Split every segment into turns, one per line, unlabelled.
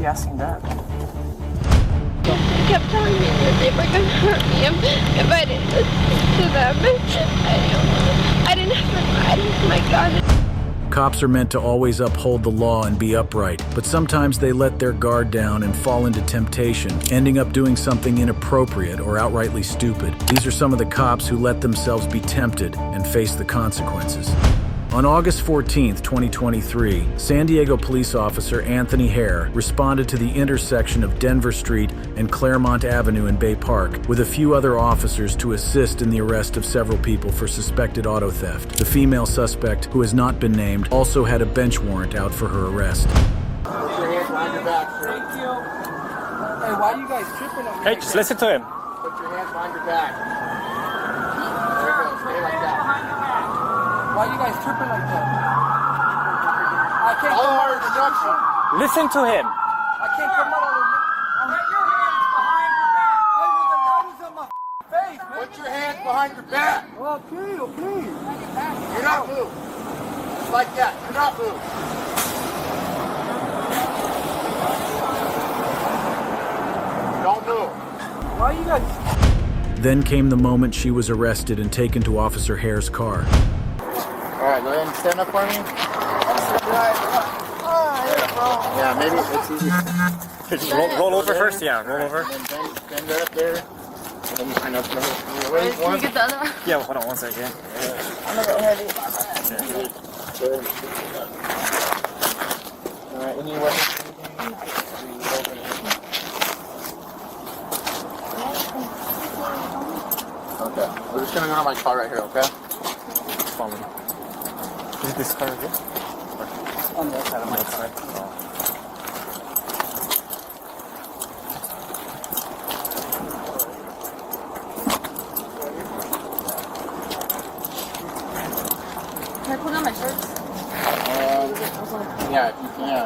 you asking that?
They kept telling me that they were gonna hurt me if I didn't listen to them. I didn't have my gun.
Cops are meant to always uphold the law and be upright, but sometimes they let their guard down and fall into temptation, ending up doing something inappropriate or outrightly stupid. These are some of the cops who let themselves be tempted and face the consequences. On August 14, 2023, San Diego police officer Anthony Hare responded to the intersection of Denver Street and Claremont Avenue in Bay Park with a few other officers to assist in the arrest of several people for suspected auto theft. The female suspect, who has not been named, also had a bench warrant out for her arrest.
Put your hands behind your back, sir. Thank you. Hey, why are you guys tripping on me?
Hey, just listen to him.
Put your hands behind your back. There you go. Stay like that. Why are you guys tripping like that? I can't come out of the junction.
Listen to him.
I can't come out of the Put your hands behind your back. Hey, with the light is on my face, man. Put your hands behind your back. Okay, okay. Do not move. Just like that. Do not move. Don't move. Why are you guys...
Then came the moment she was arrested and taken to Officer Hare's car.
Alright, go ahead and stand up for me. Yeah, maybe it's easy.
Just roll over first, yeah. Roll over.
And then stand right up there. And then you stand up there. Wait,
Can you get the other one?
Yeah, hold on one second.
I'm a bit heavy.
Alright, anyway. Okay, we're just gonna go to my car right here, okay?
Follow me. Is this car again?
On the other side of my
Outside.
Can I put on my shorts?
Yeah, if you can.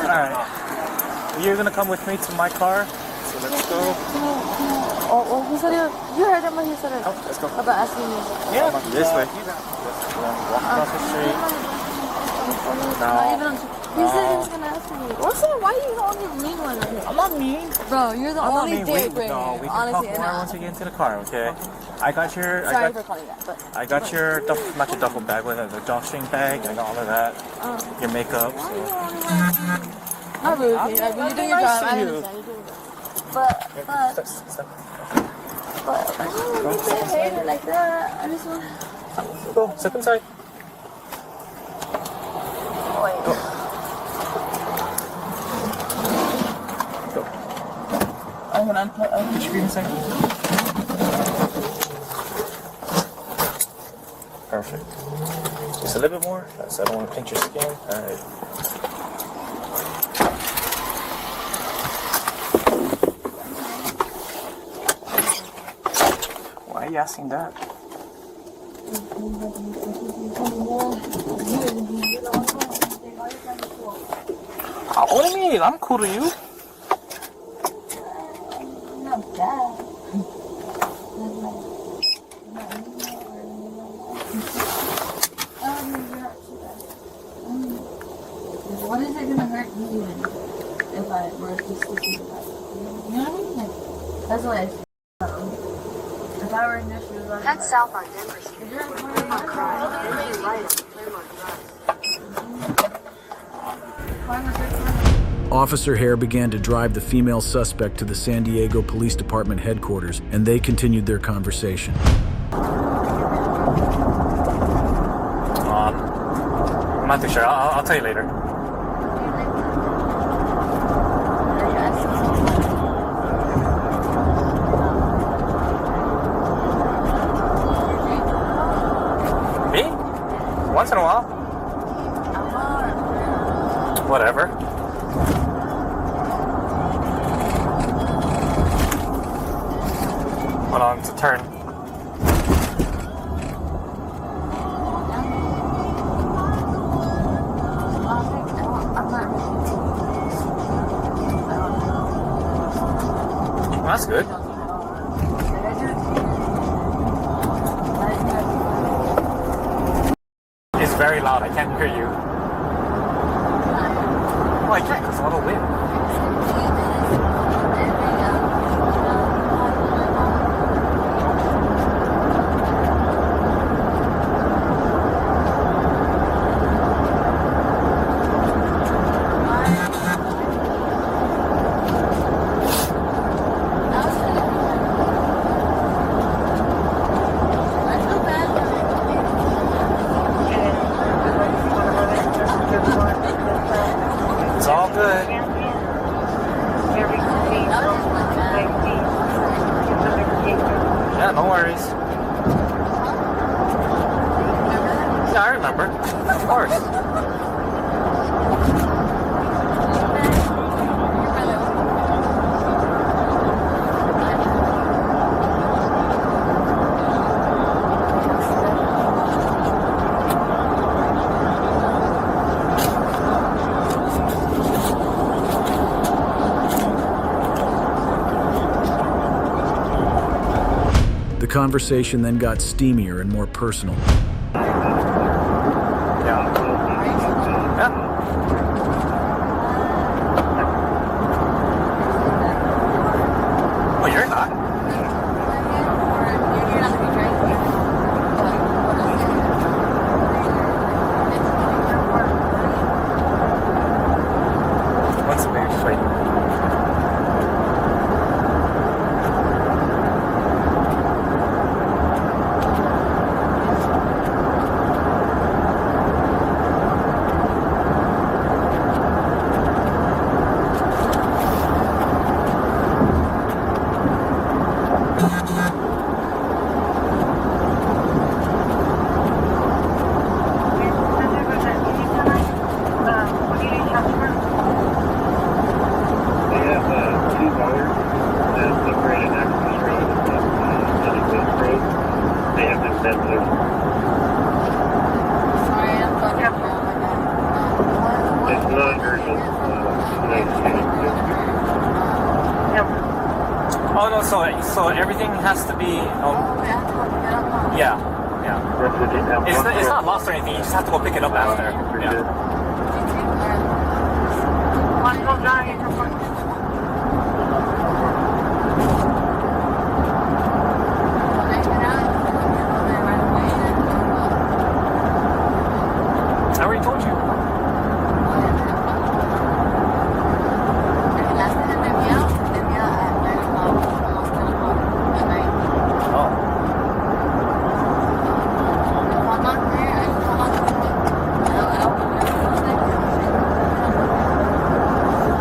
Alright. You're gonna come with me to my car. So let's go.
He said you heard him when he said it.
Oh, let's go.
About asking me.
Yeah. This way. Walk across the street.
He said he was gonna ask me. Why are you the only mean one right here?
I'm not mean.
Bro, you're the only date bringer.
No, we can
Honestly,
talk more once we get into the car, okay? I got your...
Sorry for calling that, but...
I got your not your duffel bag, but the drawstring bag. I got all of that. Your makeup. So.
Not rude, like, when you're doing your job, I
you.
understand. You're doing your job. But why would you hate it like that? I just want...
Go, step inside.
I'm gonna unput...
Put your feet inside. Perfect. Just a little bit more. So I don't want to pinch your skin. Alright. Why are you asking that? What do you mean? I'm cool to you.
Not bad. What is it gonna hurt you if I were to sleep in the bed? You know what I mean? Like, that's what I said. If I were in your shoes, I'd
Head south on Denver Street.
If you're in Claremont Drive,
Then turn right on Claremont Drive.
Officer Hare began to drive the female suspect to the San Diego Police Department headquarters, and they continued their conversation.
I'm not too sure. I'll tell you later. Me? Once in a while. Whatever. Hold on, it's a turn. Well, that's good. It's very loud. I can't hear you. Oh, I can't because all the wind. It's all good. Yeah, no worries. Yeah, I remember. Of course.
The conversation then got steamier and more personal.
Yeah. Yeah. Oh, you're not. What's the big fight? Oh no, so everything has to be yeah. It's not lost or anything, you just have to go pick it up after. Yeah. I already told you.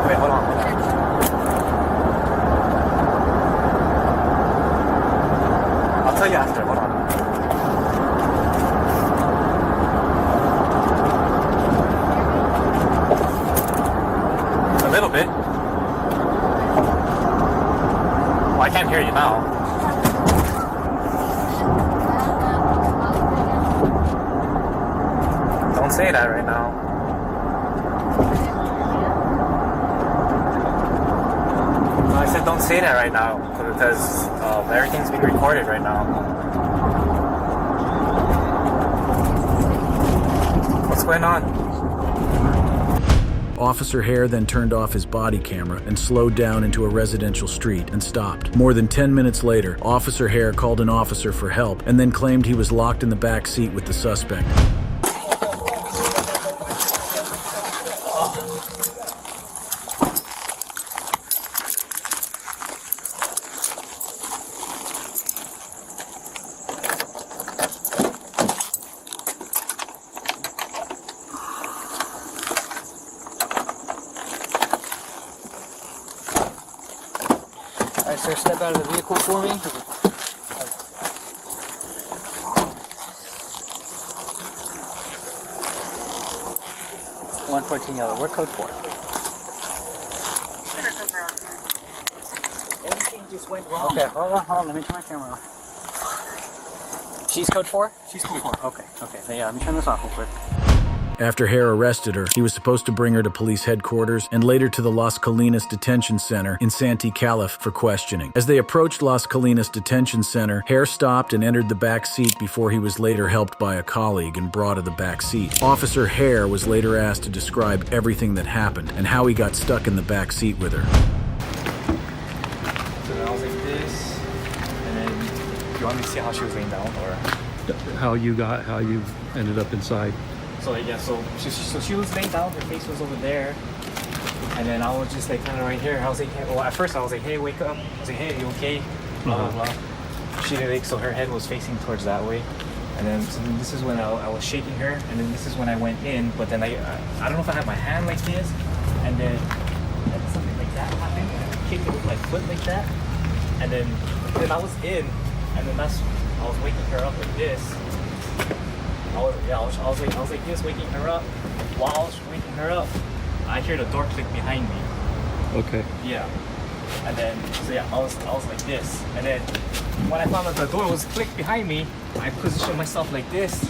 Wait, hold on. I'll tell you after, hold on. A little bit. Well, I can't hear you now. Don't say that right now. No, I said don't say that right now because everything's being recorded right now. What's going on?
Officer Hare then turned off his body camera and slowed down into a residential street and stopped. More than 10 minutes later, Officer Hare called an officer for help and then claimed he was locked in the back seat with the suspect.
All right, sir, step out of the vehicle for me. 114 yellow. What code for? Everything just went wrong. Okay, hold on. Let me turn my camera off. She's code 4?
She's cool.
Okay. Yeah, let me turn this off real quick.
After Hare arrested her, he was supposed to bring her to police headquarters and later to the Las Colinas Detention Center in Santee Calif for questioning. As they approached Las Colinas Detention Center, Hare stopped and entered the back seat before he was later helped by a colleague and brought to the back seat. Officer Hare was later asked to describe everything that happened and how he got stuck in the back seat with her.
So I was like this, and then you want me to see how she was laying down, or
how you ended up inside.
so like, yeah. So she was laying down. Her face was over there, and then I was just like kind of right here. I was like, hey, well, at first I was like, hey, wake up. I was like, hey, you okay? Blah blah blah. She did like, so her head was facing towards that way, and then so this is when I was shaking her, and then this is when I went in. But then I don't know if I had my hand like this, and then something like that happened, and I kicked it with my foot like that, and then I was in, and then I was waking her up like this. I was like this, waking her up. While I was waking her up, I hear the door click behind me.
Okay.
Yeah. And then, so yeah, I was like this. And then when I found out the door was clicked behind me, I positioned myself like this.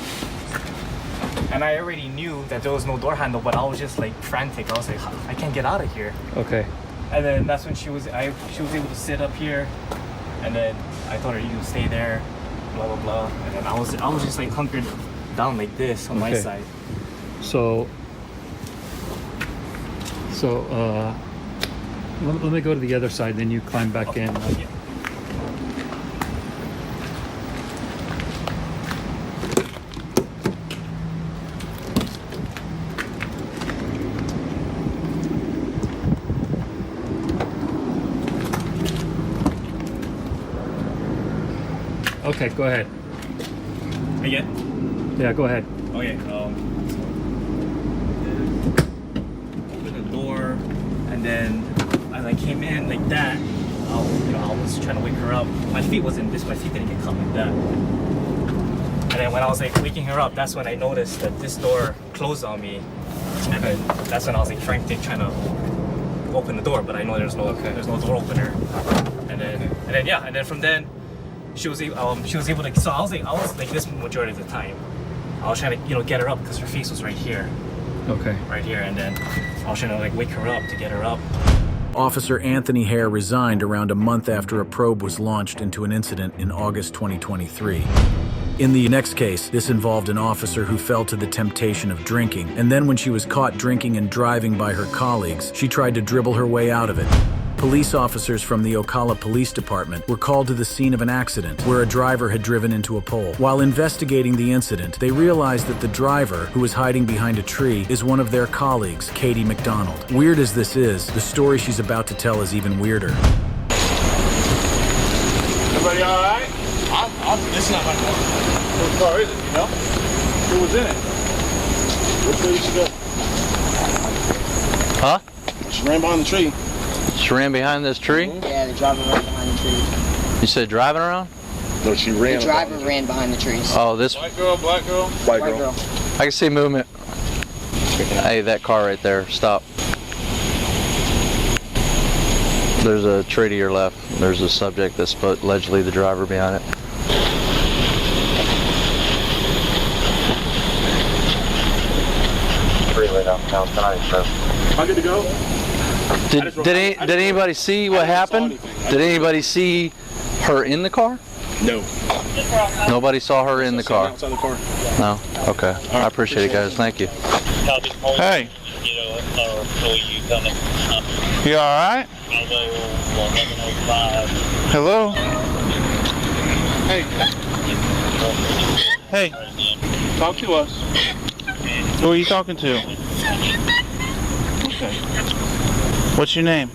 And I already knew that there was no door handle, but I was just like frantic. I was like, I can't get out of here.
Okay.
And then that's when she was able to sit up here. And then I told her, you can stay there, blah blah blah. And then I was just like hunkered down like this on my
Okay.
side.
So let me go to the other side, then you climb back in.
Yeah.
Okay, go ahead.
Again?
Yeah, go ahead.
Okay, so open the door, and then as I came in like that, I was trying to wake her up. My feet wasn't this, my feet didn't get caught like that. And then when I was like waking her up, that's when I noticed that this door closed on me. And then that's when I was like frantic trying to open the door, but I know there's no door opener. And then from then she was able to. So I was like this majority of the time. I was trying to get her up because her face was right here,
Okay.
and then I was trying to like wake her up to get her up.
Officer Anthony Hare resigned around a month after a probe was launched into an incident in August 2023. In the next case, this involved an officer who fell to the temptation of drinking, and then when she was caught drinking and driving by her colleagues, she tried to dribble her way out of it. Police officers from the Ocala Police Department were called to the scene of an accident where a driver had driven into a pole. While investigating the incident, they realized that the driver, who was hiding behind a tree, is one of their colleagues, Katie McDonald. Weird as this is, the story she's about to tell is even weirder.
Everybody all right? This is not my car. Whose car is it, you know? Who was in it? Which way did she go?
Huh?
She ran behind the tree.
She ran behind this tree?
Yeah, the driver ran behind the trees.
You said driving around?
No, she ran.
The driver ran behind the trees.
Oh, this.
White girl, black girl? White girl.
I can see movement. Hey, that car right there. Stop. There's a tree to your left. There's a subject that's allegedly the driver behind it.
Freeway downtown tonight, so. I'm good to go?
Did anybody see what happened? Did anybody see her in the car?
No.
Nobody saw her in the car?
Outside the car.
No? Okay. I appreciate it, guys. Thank you.
Hey. You alright? Hello?
Hey.
Hey. Talk to us. Who are you talking to? Okay. What's your name?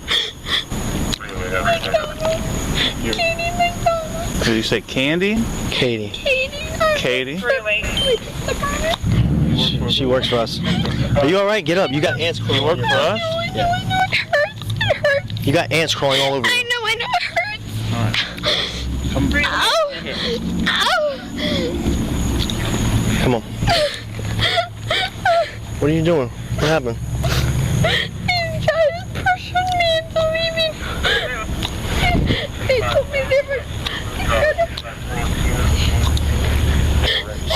Did you say Candy?
Katie.
Katie?
She works for us. Are you alright? Get up. You got ants crawling
You work for us?
Yeah.
I know it hurts. It hurts.
You got ants crawling all over you.
I know it hurts.
Alright. Come bring
Ow. Ow.
Come on. What are you doing? What happened?
These guys pressured me into leaving. They told me they were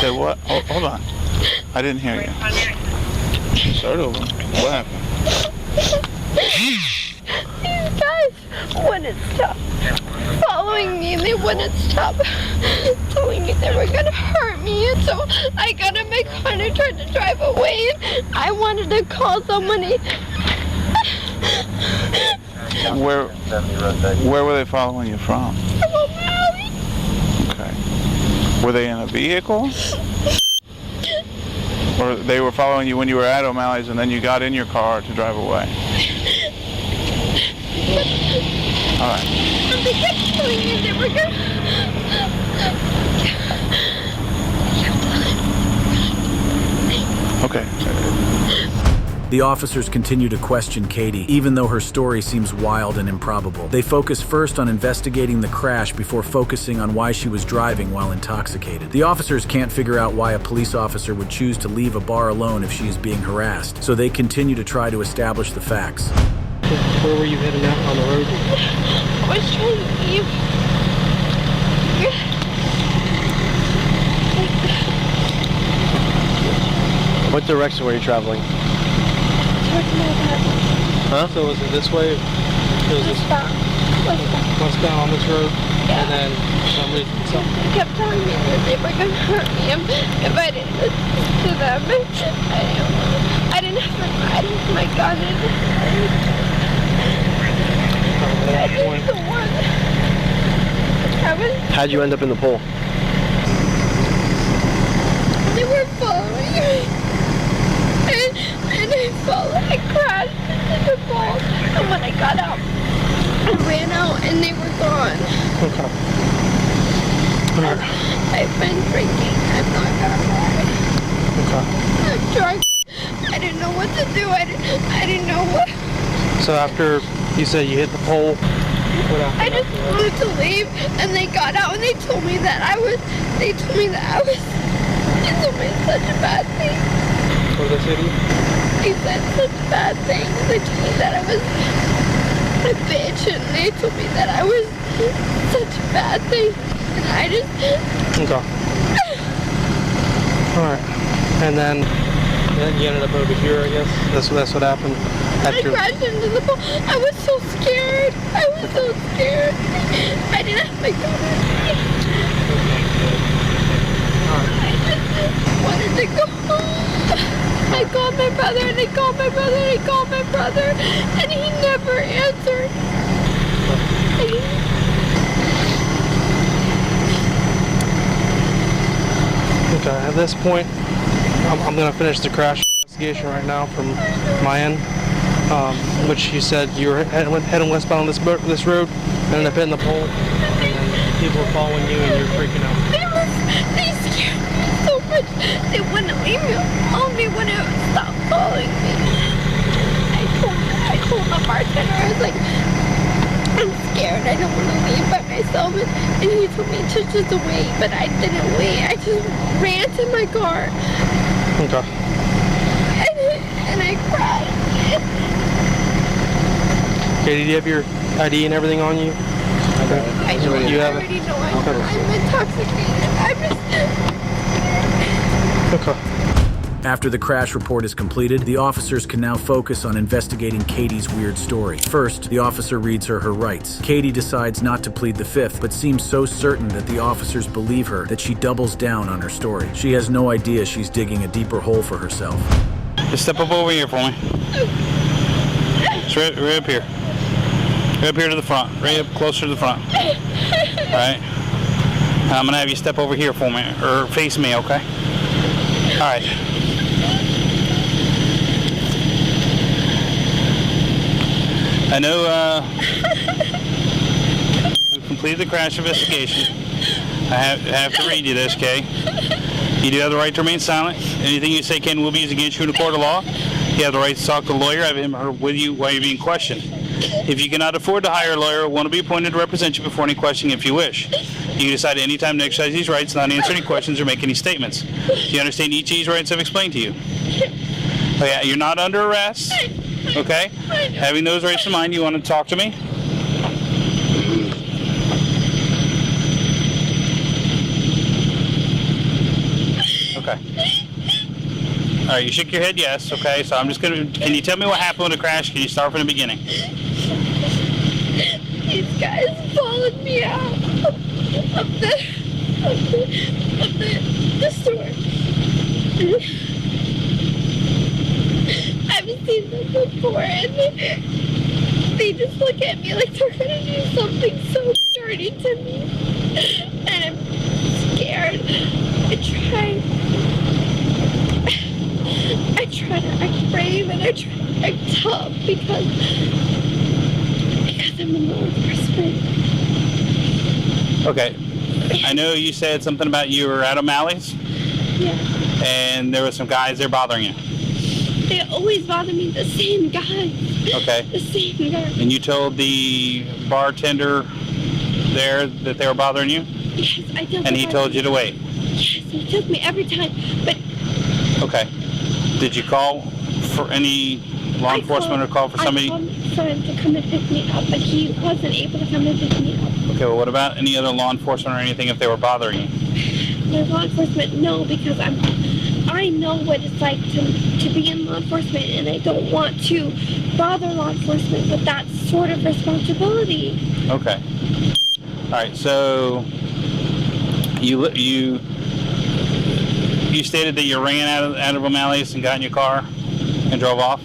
Say what? Hold on. I didn't hear you. Start over. What happened?
These guys wouldn't stop following me, and they wouldn't stop telling me they were gonna hurt me, and so I got in my car and I tried to drive away, and I wanted to call somebody.
Where were they following you from? Okay. Were they in a vehicle? Or they were following you when you were at O'Malley's and then you got in your car to drive away? Alright.
And they kept telling me they were gonna...
Okay.
The officers continue to question Katie, even though her story seems wild and improbable. They focus first on investigating the crash before focusing on why she was driving while intoxicated. The officers can't figure out why a police officer would choose to leave a bar alone if she is being harassed, so they continue to try to establish the facts.
Where were you heading out on the road?
I was trying to leave.
What direction were you traveling? Huh?
So was it this way? It was this westbound on this road?
Yeah.
And then for some reason something.
They kept telling me that they were gonna hurt me if I didn't listen to them. I didn't have my gun in. I didn't the one.
How'd you end up in the pool?
They were following me. And I crashed into the pool. And when I got out, I ran out and they were gone.
Okay. Alright.
I've been drinking. I'm not gonna lie.
Okay.
I'm drunk. I didn't know what to do. I didn't know what.
So after you said you hit the pole, what happened?
I just wanted to leave, and they got out and they told me that I was. They told me it's such a bad thing.
What did they say to you?
They said such bad things. They told me that I was a bitch, and they told me that I was such a bad thing. And I just...
Okay. Alright. And then you ended up over here, I guess? That's what happened?
I crashed into the pool. I was so scared. I was so scared. I didn't have my gun. I just wanted to go home. I called my brother and I called my brother and I called my brother and he never answered.
Okay, at this point, I'm going to finish the crash investigation right now from my end, which you said you were heading westbound on this road, ended up hitting the pole, and then people were following you and you were freaking out.
They scared me so much. They wouldn't leave me alone. They wouldn't stop following me. I told the bartender, I was like, I'm scared. I don't want to leave by myself. And he told me to just wait, but I didn't wait. I just ran to my car.
Okay.
And I cried.
Okay, did you have your ID and everything on you? Okay.
I know.
You have it?
already know I'm intoxicated.
Okay.
After the crash report is completed, the officers can now focus on investigating Katie's weird story. First, the officer reads her rights. Katie decides not to plead the fifth, but seems so certain that the officers believe her that she doubles down on her story. She has no idea she's digging a deeper hole for herself.
Just step up over here for me. It's right up here. Right up here to the front. Right up closer to the front. Alright? I'm gonna have you step over here for me, or face me, okay? Alright. I know we completed the crash investigation. I have to read you this, okay? You do have the right to remain silent. Anything you say can will be used against you in a court of law. You have the right to talk to a lawyer, have him or with you while you're being questioned. If you cannot afford to hire a lawyer, one will be appointed to represent you before any questioning if you wish. You can decide any time to exercise these rights, not answer any questions or make any statements. Do you understand each of these rights I've explained to you? Oh yeah, you're not under arrest, okay? Having those rights in mind, you want to talk to me? Okay. All right, you shook your head yes, okay, so I'm just gonna, can you tell me what happened with the crash? Can you start from the beginning?
These guys followed me out of the store. I've seen them before, and they just look at me like they're gonna do something so dirty to me, and I'm scared. I try to act brave, and I try to act tough because I'm in law enforcement.
Okay, I know you said something about you were at O'Malley's,
Yeah.
and there were some guys there bothering you.
They always bother me, the same guy.
Okay.
The same guy.
And you told the bartender there that they were bothering you?
Yes, I tell
And he told you to wait?
Yes, he tells me every time. But
Okay. Did you call for any law enforcement or call for somebody?
I called my friend to come and pick me up, but he wasn't able to come and pick me up.
Okay, well, what about any other law enforcement or anything if they were bothering you?
My law enforcement, no, because I know what it's like to be in law enforcement, and I don't want to bother law enforcement with that sort of responsibility.
Okay. All right, so you stated that you ran out of O'Malley's and got in your car and drove off?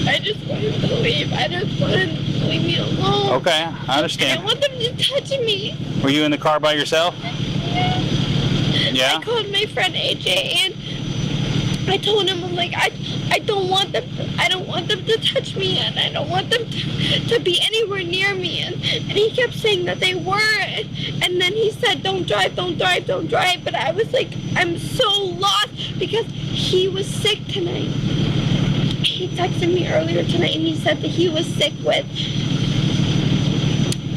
I just wanted to leave. I just wanted to leave me alone.
Okay, I
I don't
understand.
want them to touch me.
Were you in the car by yourself? Yeah?
I called my friend AJ, and I told him, I'm like, I don't want them to touch me, and I don't want them to be anywhere near me. And he kept saying that they were, and then he said, don't drive. But I was like, I'm so lost because he was sick tonight. He texted me earlier tonight, and he said that he was sick with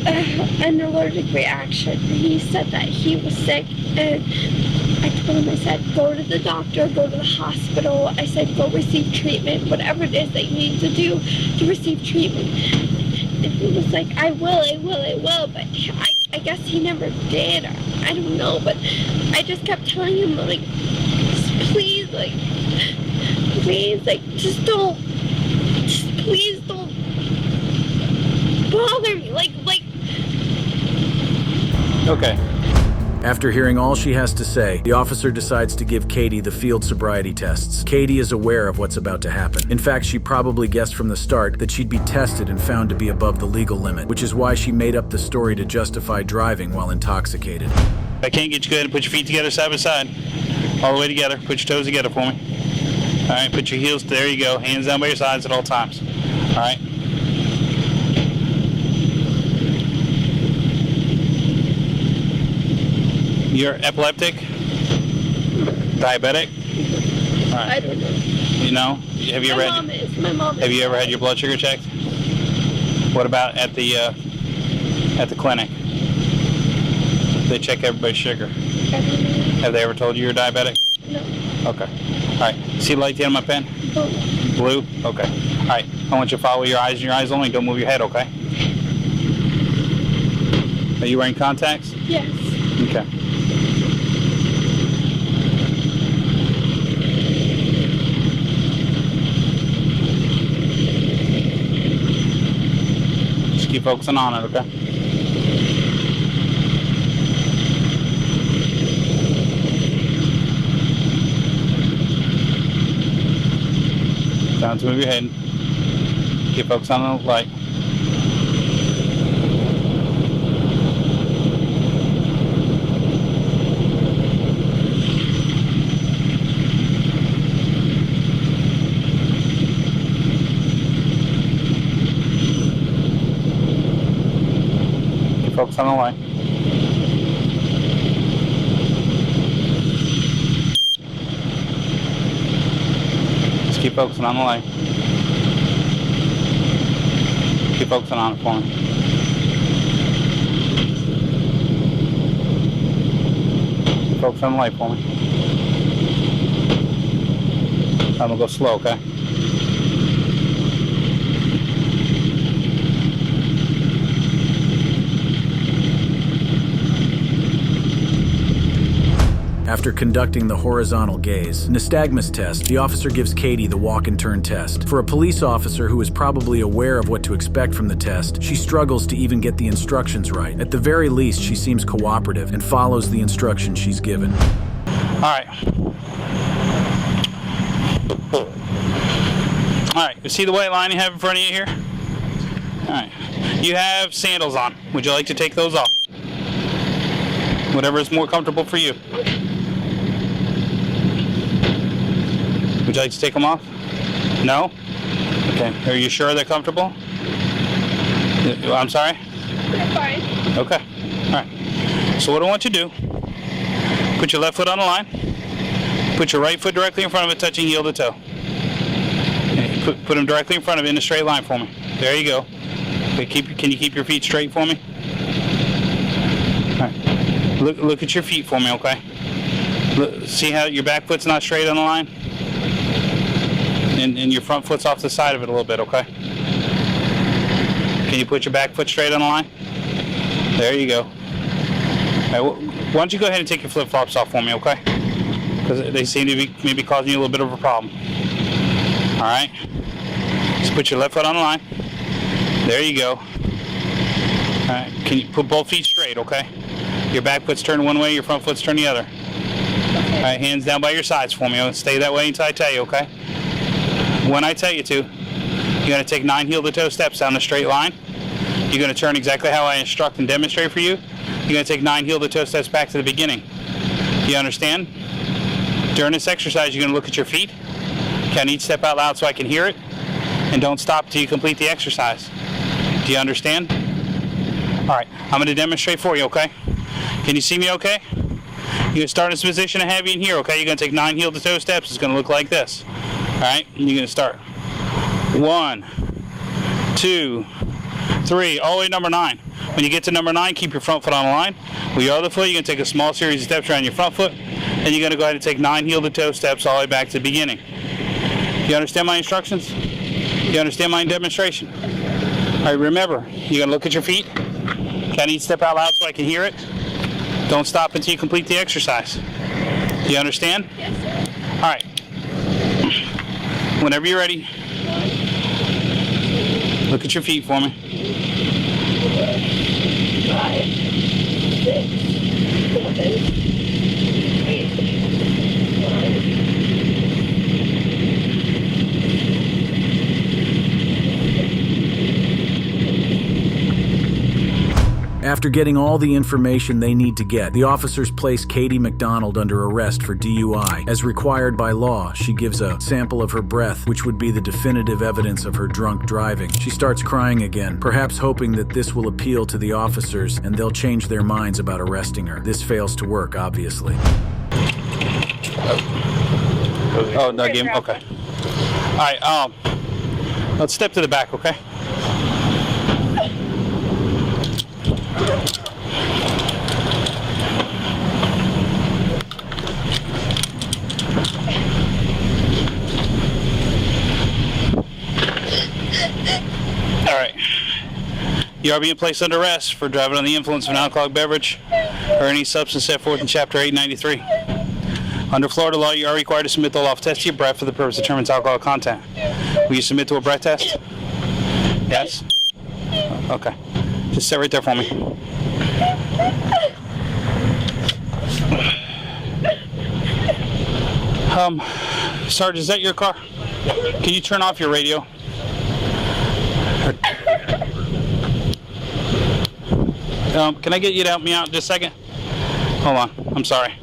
an allergic reaction. And he said that he was sick, and I told him, I said, go to the doctor, go to the hospital. I said, go receive treatment, whatever it is that you need to do to receive treatment. And he was like, I will. But I guess he never did. Or I don't know. But I just kept telling him, like, please, please don't bother me.
Okay.
After hearing all she has to say, the officer decides to give Katie the field sobriety tests. Katie is aware of what's about to happen. In fact, she probably guessed from the start that she'd be tested and found to be above the legal limit, which is why she made up the story to justify driving while intoxicated.
If I can't get you good, put your feet together side by side. All the way together. Put your toes together for me. All right, put your heels, there you go. Hands down by your sides at all times. All right. You're epileptic? Diabetic? All right.
I don't know.
You know? Have you
My mom is.
Have you ever had your blood sugar checked? What about at the clinic? They check everybody's sugar. Have they ever told you you're diabetic?
No.
Okay. All right. See the light at the end of my pen?
Blue.
Blue? Okay. All right. I want you to follow your eyes and your eyes only. Don't move your head, okay? Are you wearing contacts?
Yes.
Okay. Just keep focusing on it, okay? Time to move your head. Keep focusing on the light. Keep focusing on the light. Just keep focusing on the light. Keep focusing on it for me. Keep focusing on the light for me. I'm gonna go slow, okay?
After conducting the horizontal gaze, nystagmus test, the officer gives Katie the walk and turn test. For a police officer who is probably aware of what to expect from the test, she struggles to even get the instructions right. At the very least, she seems cooperative and follows the instructions she's given.
Alright. Alright, you see the white line you have in front of you here? Alright. You have sandals on. Would you like to take those off? Whatever is more comfortable for you. Would you like to take them off? No? Okay. Are you sure they're comfortable? I'm sorry?
They're fine.
Okay. Alright. So what I want you to do, put your left foot on the line. Put your right foot directly in front of it, touching heel to toe. Okay, put them directly in front of it in a straight line for me. There you go. Okay, can you keep your feet straight for me? Alright. Look at your feet for me, okay? See how your back foot's not straight on the line? And your front foot's off the side of it a little bit, okay? Can you put your back foot straight on the line? There you go. All right, why don't you go ahead and take your flip-flops off for me, okay? Because they seem to be maybe causing you a little bit of a problem. All right? Just put your left foot on the line. There you go. All right, can you put both feet straight, okay? Your back foot's turned one way, your front foot's turned the other. All right, hands down by your sides for me. Stay that way until I tell you, okay? When I tell you to, you're going to take 9 heel-to-toe steps down the straight line. You're going to turn exactly how I instruct and demonstrate for you. You're going to take 9 heel-to-toe steps back to the beginning. Do you understand? During this exercise, you're going to look at your feet. Count each step out loud so I can hear it. And don't stop until you complete the exercise. Do you understand? All right, I'm going to demonstrate for you, okay? Can you see me okay? You're going to start in this position I have you in here, okay? You're going to take 9 heel-to-toe steps. It's going to look like this. All right, and you're going to start. 1, 2, 3, all the way to number 9. When you get to number 9, keep your front foot on the line. With your other foot, you're going to take a small series of steps around your front foot, and you're going to go ahead and take 9 heel-to-toe steps all the way back to the beginning. You understand my instructions? You understand my demonstration? All right, remember, you're going to look at your feet. Count each step out loud so I can hear it. Don't stop until you complete the exercise. You understand?
Yes, sir.
All right. Whenever you're ready, look at your feet for me.
5, 6, 7, 8, 9.
After getting all the information they need to get, the officers place Katie McDonald under arrest for DUI. As required by law, she gives a sample of her breath, which would be the definitive evidence of her drunk driving. She starts crying again, perhaps hoping that this will appeal to the officers and they'll change their minds about arresting her. This fails to work, obviously.
Oh, no game. Okay. All right. Let's step to the back, okay? All right. You are being placed under arrest for driving under the influence of an alcoholic beverage or any substance set forth in Chapter 893. Under Florida law, you are required to submit the law test to your breath for the purpose of determining alcohol content. Will you submit to a breath test? Yes? Okay. Just sit right there for me. Sarge, is that your car? Can you turn off your radio? Can I get you to help me out just a second? Hold on. I'm sorry.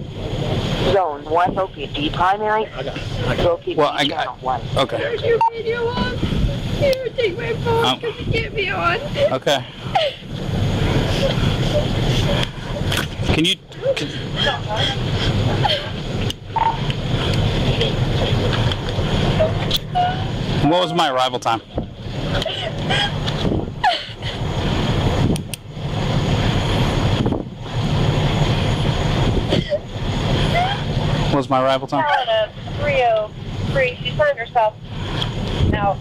Zone 1, OPD primary.
Well, I got. Okay.
Turn your radio on. Here, take my phone because you can't be on.
Okay. Can you? What was my arrival time? What was my arrival time?
303. She's hurt herself. Now,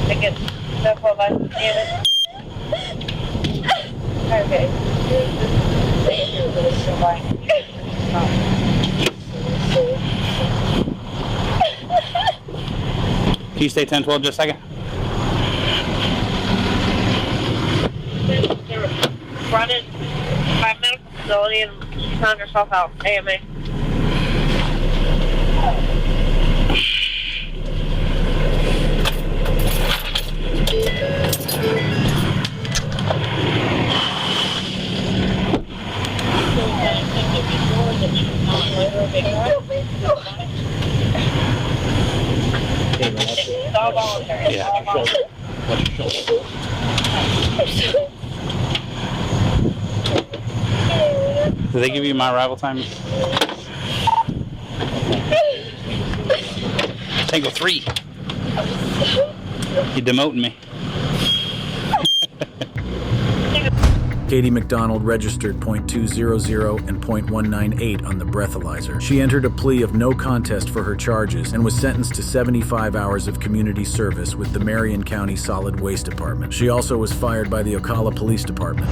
I guess that's what I damage. Okay.
Can you stay 10-12 just a second?
They're running by a medical facility and she found herself out. AMA. It's all voluntary.
Yeah, watch your shoulder. Did they give you my arrival time? Tango 3. You're demoting me.
Katie McDonald registered .200 and .198 on the breathalyzer. She entered a plea of no contest for her charges and was sentenced to 75 hours of community service with the Marion County Solid Waste Department. She also was fired by the Ocala Police Department.